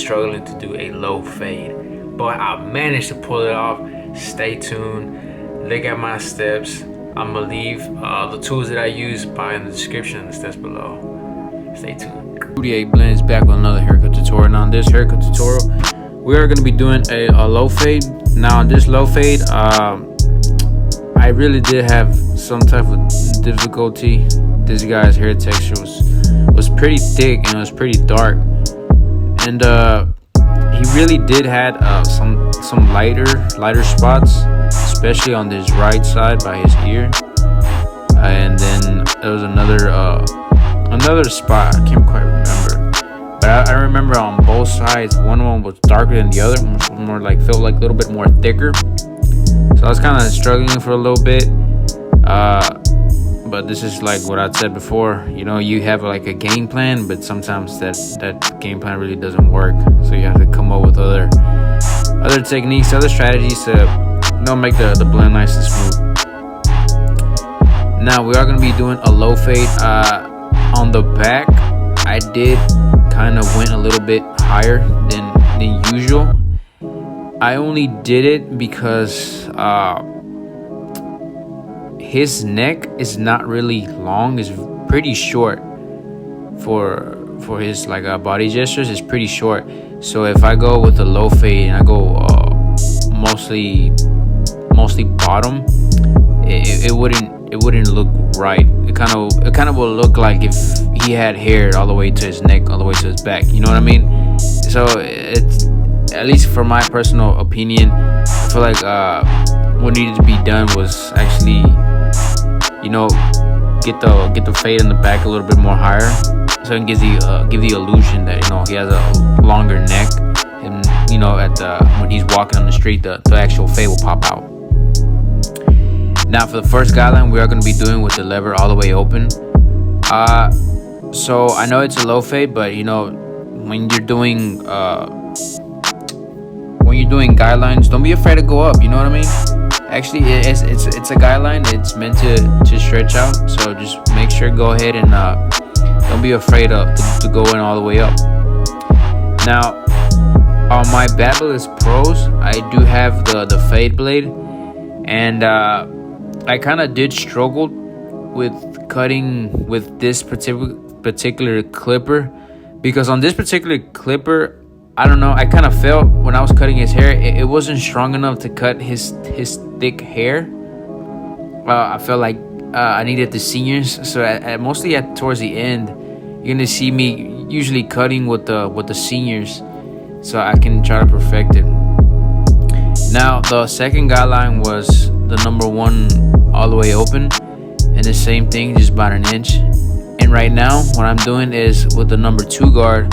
struggling to do a low fade, but I managed to pull it off. Stay tuned, look at my steps. I'm gonna leave the tools that I use in the description and the steps below. Stay tuned. 48 Blend is back with another haircut tutorial. Now on this haircut tutorial, we are going to be doing a low fade. Now on this low fade, I really did have some type of difficulty. This guy's hair texture was pretty thick and it was pretty dark, and he really did had some lighter spots, especially on this right side by his ear, and then there was another spot I can't quite remember, but I remember on both sides one was darker than the other, more like felt like a little bit more thicker. So I was kind of struggling for a little bit, but this is like what I said before, you know, you have like a game plan, but sometimes that game plan really doesn't work, so you have to come up with other techniques, other strategies to, you know, make the blend nice and smooth. Now we are going to be doing a low fade. On the back, I did kind of went a little bit higher than usual. I only did it because his neck is not really long, it's pretty short for his like body gestures. It's pretty short, so if I go with a low fade and I go mostly bottom, it wouldn't look right. It kind of will look like if he had hair all the way to his neck, all the way to his back, you know what I mean? So it's, at least for my personal opinion, I feel like what needed to be done was actually, you know, get the fade in the back a little bit more higher, so it gives give the illusion that, you know, he has a longer neck, and, you know, when he's walking on the street, the actual fade will pop out. Now for the first guideline, we are going to be doing with the lever all the way open. So I know it's a low fade, but, you know, when you're doing guidelines, don't be afraid to go up, you know what I mean? Actually, it's a guideline, it's meant to stretch out, so just make sure, go ahead and don't be afraid to go in all the way up. Now on my Babyliss Pros, I do have the fade blade, and I kind of did struggle with cutting with this particular clipper, because on this particular clipper, I don't know, I kind of felt when I was cutting his hair, it wasn't strong enough to cut his thick hair. I felt like I needed the seniors, so mostly towards the end, you're gonna see me usually cutting with the seniors, so I can try to perfect it. Now the second guideline was the number 1 all the way open, and the same thing, just about an inch. And right now what I'm doing is with the number 2 guard,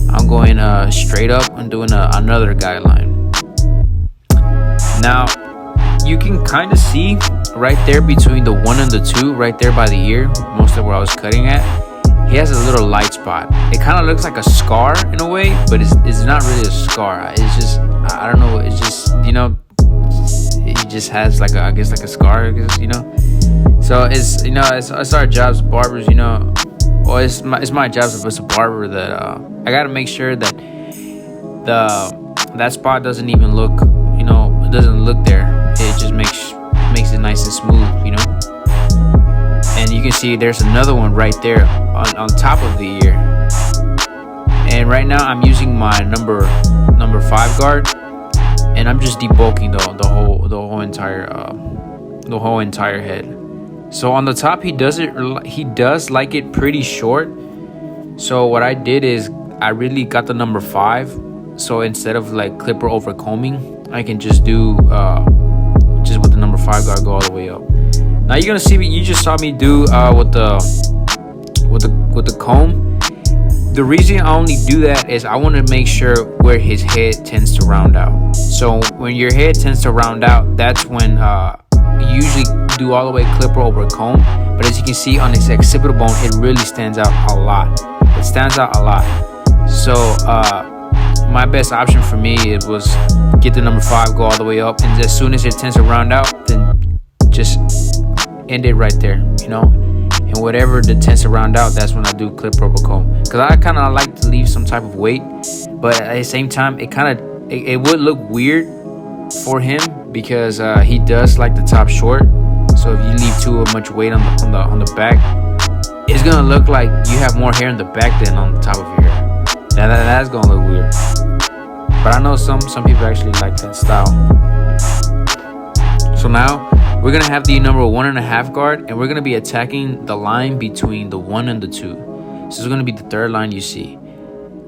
I'm going straight up and doing another guideline. Now you can kind of see right there between the 1 and the 2, right there by the ear, most of where I was cutting at, he has a little light spot. It kind of looks like a scar in a way, but it's not really a scar. It's just, I don't know, it's just, you know, he just has like I guess like a scar, I guess, you know. So it's, you know, it's our jobs as barbers, you know. Well, it's my job as a barber that I gotta make sure that that spot doesn't even look, you know, it doesn't look there. It just makes it nice and smooth, you know. And you can see there's another one right there on top of the ear. And right now I'm using my number 5 guard, and I'm just debulking the whole entire head. So on the top, he does like it pretty short. So what I did is I really got the number 5. So instead of like clipper over combing, I can just do just with the number 5 guard, go all the way up. Now you're gonna see me. You just saw me do with the comb. The reason I only do that is I want to make sure where his head tends to round out. So when your head tends to round out, that's when you usually do all the way clipper over comb. But as you can see on his occipital bone, it really stands out a lot. It stands out a lot. So my best option for me, it was get the number 5, go all the way up, and as soon as it tends to round out, then just end it right there, you know. and whatever the tends to round out, that's when I do clip rubber comb, because I kind of like to leave some type of weight, but at the same time it would look weird for him, because he does like the top short. So if you leave too much weight on the back, it's gonna look like you have more hair in the back than on the top of your hair. That's gonna look weird. But I know some people actually like that style. So now we're gonna have the number 1.5 guard, and we're gonna be attacking the line between the 1 and the 2. So it's gonna be the third line you see,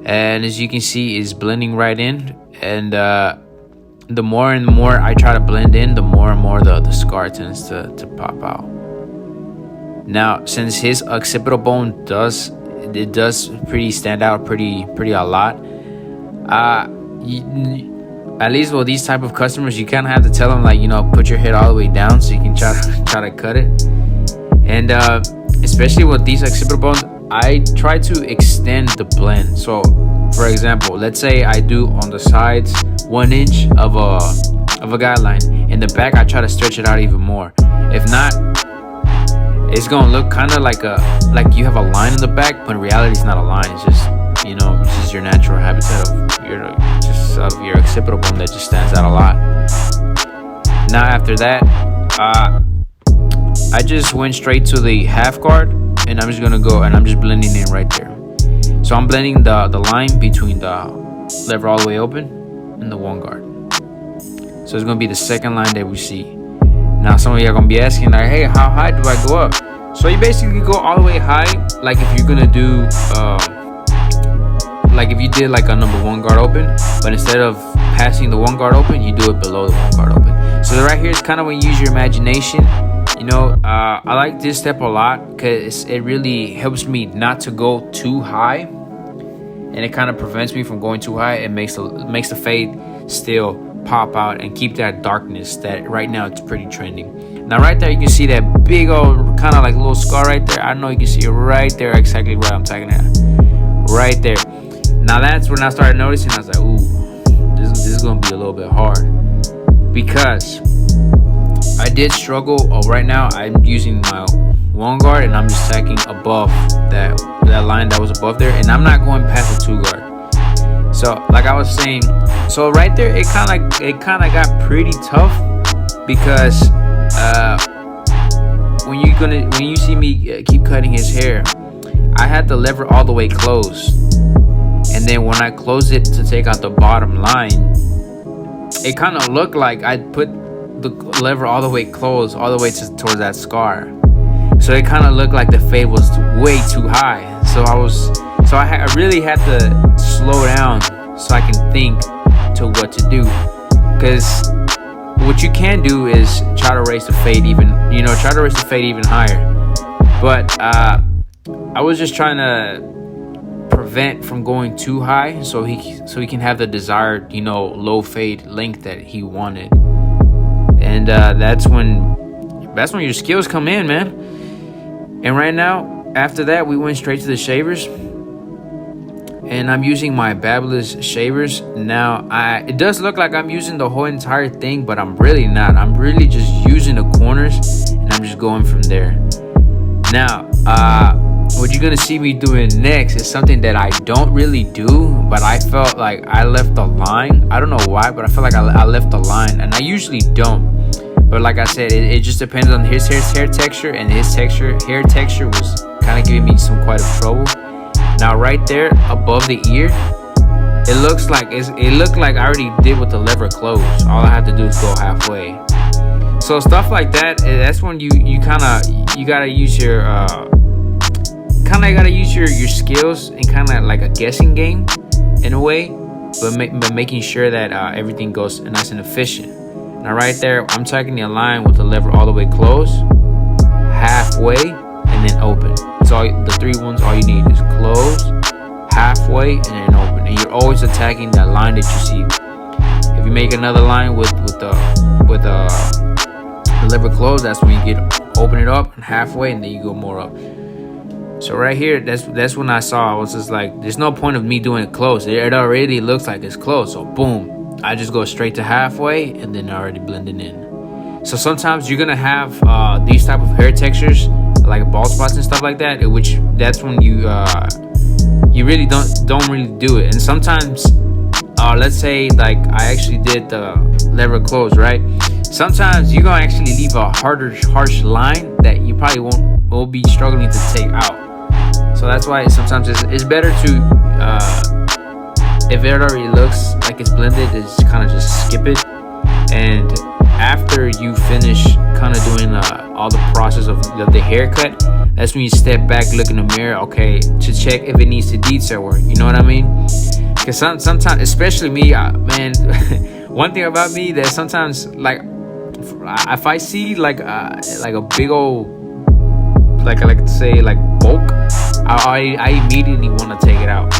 and as you can see, is blending right in. And the more and more I try to blend in, the more and more the scar tends to pop out. Now, since his occipital bone does pretty stand out pretty a lot, at least with these type of customers, you kind of have to tell them, like, put your head all the way down so you can try to cut it. And especially with these occipital bones, I try to extend the blend. So for example, let's say I do on the sides 1 inch of a guideline. In the back, I try to stretch it out even more. If not, it's gonna look kind of like you have a line in the back, but in reality, it's not a line. It's just it's just your natural habitat of your occipital bone that just stands out a lot. Now after that, I just went straight to the half guard, and I'm just gonna go and I'm just blending in right there. So I'm blending the line between the lever all the way open and the 1 guard. So it's gonna be the second line that we see. Now some of you are gonna be asking, like, hey, how high do I go up? So you basically go all the way high, like if you're gonna do like if you did like a number 1 guard open, but instead of passing the 1 guard open, you do it below the 1 guard open. So right here is kind of when you use your imagination. I like this step a lot because it really helps me not to go too high, and it kind of prevents me from going too high. It makes the fade still pop out and keep that darkness that right now it's pretty trending. Now right there, you can see that big old kind of like little scar right there. I know you can see it right there, exactly where I'm tagging it, right there. Now that's when I started noticing. I was like, ooh, this is gonna be a little bit hard, because I did struggle. Right now I'm using my 1 guard, and I'm just tacking above that line that was above there, and I'm not going past the 2 guard. So like I was saying, so right there it kind of got pretty tough, because when you see me keep cutting his hair, I had the lever all the way closed, and then when I closed it to take out the bottom line, it kind of looked like I put the lever all the way closed, all the way towards that scar. So it kind of looked like the fade was way too high. So I really had to slow down so I can think to what to do. Because what you can do is try to raise the fade even, higher. But I was just trying to prevent from going too high, so he can have the desired, low fade length that he wanted. And that's when your skills come in, man. And right now, after that, we went straight to the shavers, and I'm using my Babyliss shavers. Now it does look like I'm using the whole entire thing, but I'm really not. I'm really just using the corners, and I'm just going from there. Now what you're gonna see me doing next is something that I don't really do, but I felt like I left the line. I don't know why, but I feel like I left the line, and I usually don't. But like I said, it just depends on his hair texture, and his hair texture was kind of giving me quite a trouble. Now right there above the ear, it looked like I already did with the lever closed. All I have to do is go halfway. So stuff like that, that's when you gotta use your skills and kind of like a guessing game in a way, but making sure that everything goes nice and efficient. Now right there, I'm taking the line with the lever all the way closed, halfway, and then open. So the 3 ones, all you need is close, halfway, and then open. And you're always attacking that line that you see. If you make another line with the lever closed, that's when you open it up and halfway, and then you go more up. So right here, that's when I was just like, there's no point of me doing it close. It already looks like it's close. So boom, I just go straight to halfway, and then already blending in. So sometimes you're gonna have these type of hair textures like bald spots and stuff like that, which that's when you really don't really do it. And sometimes let's say like I actually did the lever close, right? Sometimes you're gonna actually leave a harsh line that you probably will be struggling to take out. So that's why sometimes it's better to if it already looks like it's blended, is kind of just skip it. And after you finish kind of doing all the process of the haircut, that's when you step back, look in the mirror, okay, to check if it needs to detail work. You know what I mean? Because sometimes, especially me, man, one thing about me that sometimes, like, if I see like a big old, like I like to say, like bulk, I immediately want to take it out.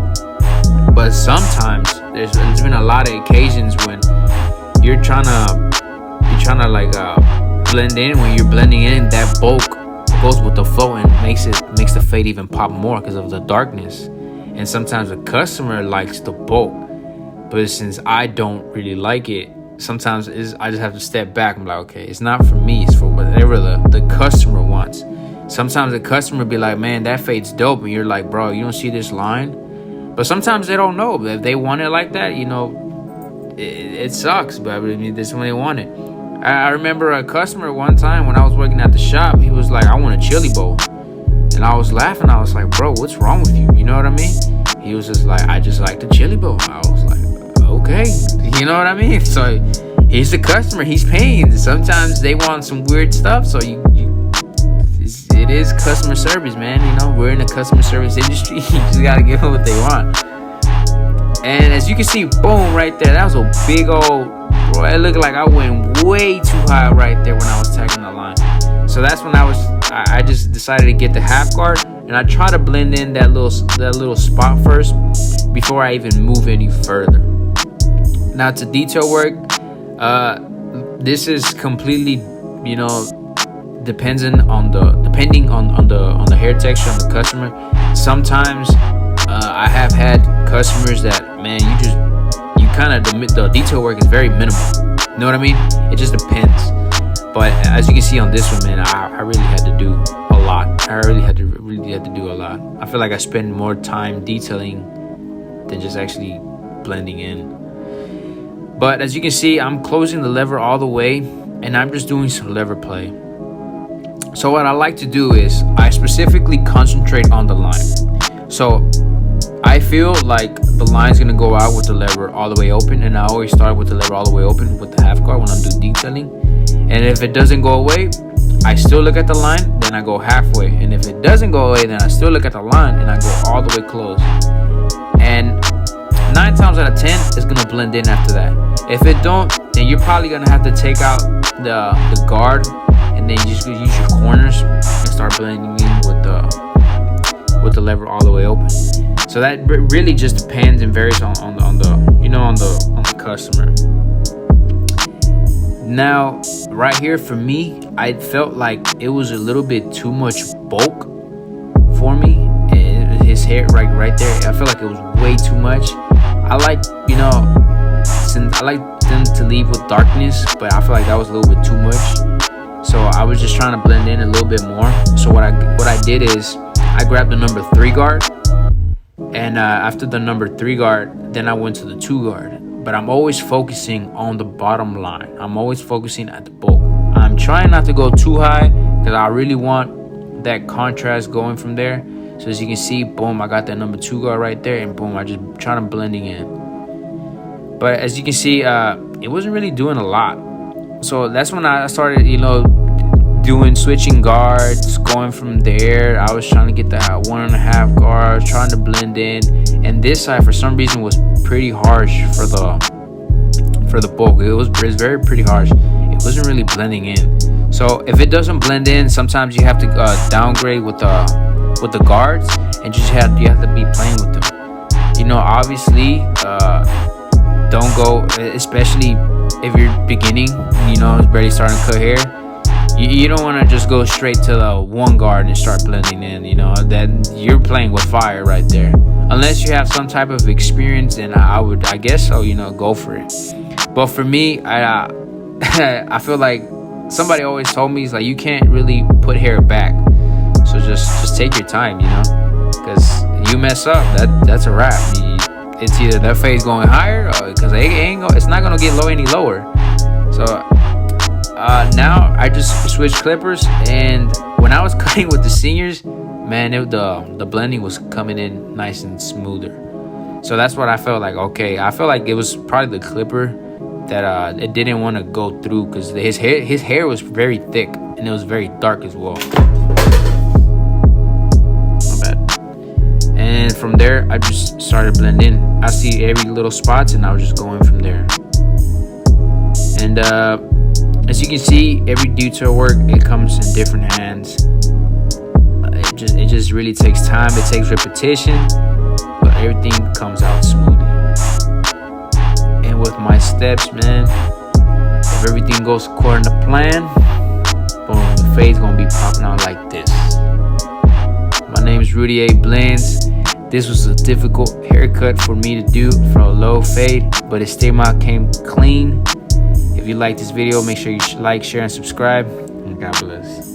But sometimes there's been a lot of occasions when you're trying to like blend in. When you're blending in, that bulk goes with the flow and makes the fade even pop more because of the darkness. And sometimes the customer likes the bulk, but since I don't really like it, sometimes I just have to step back. I'm like, okay, it's not for me, it's for whatever the customer wants. Sometimes the customer be like, man, that fade's dope, and you're like, bro, you don't see this line? But sometimes they don't know. But if they want it like that, you know, it sucks, but I mean, this is when they want it. I remember a customer one time when I was working at the shop, he was like, I want a chili bowl. And I was laughing. I was like, bro, what's wrong with you? You know what I mean? He was just like, I just like the chili bowl. I was like, okay. You know what I mean? So he's the customer. He's paying. Sometimes they want some weird stuff. So it is customer service, man. You know, we're in the customer service industry. You just got to give them what they want. And as you can see, boom, right there. That was a big old, bro. It looked like I went way too high right there when I was tagging the line. So that's when I just decided to get the half guard, and I try to blend in that little spot first before I even move any further. Now to detail work, this is completely, you know, depending on the hair texture on the customer. Sometimes I have had customers that, man, you kind of the detail work is very minimal. You know what I mean? It just depends. But as you can see on this one, man, I really had to do a lot. I really had to do a lot. I feel like I spend more time detailing than just actually blending in. But as you can see, I'm closing the lever all the way, and I'm just doing some lever play. So what I like to do is I specifically concentrate on the line. So I feel like the line's gonna go out with the lever all the way open, and I always start with the lever all the way open with the half guard when I'm doing detailing. And if it doesn't go away, I still look at the line, then I go halfway. And if it doesn't go away, then I still look at the line and I go all the way close. And 9 times out of 10, it's gonna blend in after that. If it don't, then you're probably gonna have to take out the guard, and then you just use your corners and start blending in with the lever all the way open. So that really just depends and varies on the customer. Now, right here for me, I felt like it was a little bit too much bulk for me. His hair right there, I feel like it was way too much. I like them to leave with darkness, but I feel like that was a little bit too much. So I was just trying to blend in a little bit more. So what I did is I grabbed the number 3 guard, and after the number 3 guard, then I went to the 2 guard. But I'm always focusing on the bottom line. I'm always focusing at the bulk. I'm trying not to go too high because I really want that contrast going from there. So as you can see, boom, I got that number 2 guard right there, and boom, I just trying to blending in. But as you can see, it wasn't really doing a lot. So that's when I started, switching guards, going from there. I was trying to get that 1.5 guards, trying to blend in. And this side, for some reason, was pretty harsh for the bulk. It was very pretty harsh. It wasn't really blending in. So if it doesn't blend in, sometimes you have to downgrade with the guards, and you have to be playing with them. Obviously, don't go, especially if you're beginning, barely starting to cut hair. You don't want to just go straight to the 1 guard and start blending in. That you're playing with fire right there. Unless you have some type of experience, and I guess so, go for it. But for me, I feel like somebody always told me, it's like, you can't really put hair back. So just take your time, you know, because you mess up, that's a wrap. It's either that fade's going higher, or because it's not gonna get any lower. So now I just switched clippers, and when I was cutting with the seniors, man, the blending was coming in nice and smoother. So that's what I felt like. Okay, I felt like it was probably the clipper that it didn't want to go through, because his hair was very thick and it was very dark as well. My bad. And from there, I just started blending. I see every little spots, and I was just going from there. And as you can see, every detail work, it comes in different hands. It just really takes time. It takes repetition, but everything comes out smoothly. And with my steps, man, if everything goes according to plan, boom, the fade's gonna be popping out like this. My name is Rudy A Blends. This was a difficult haircut for me to do for a low fade, but it still came clean. If you like this video, make sure you like, share, and subscribe. And God bless.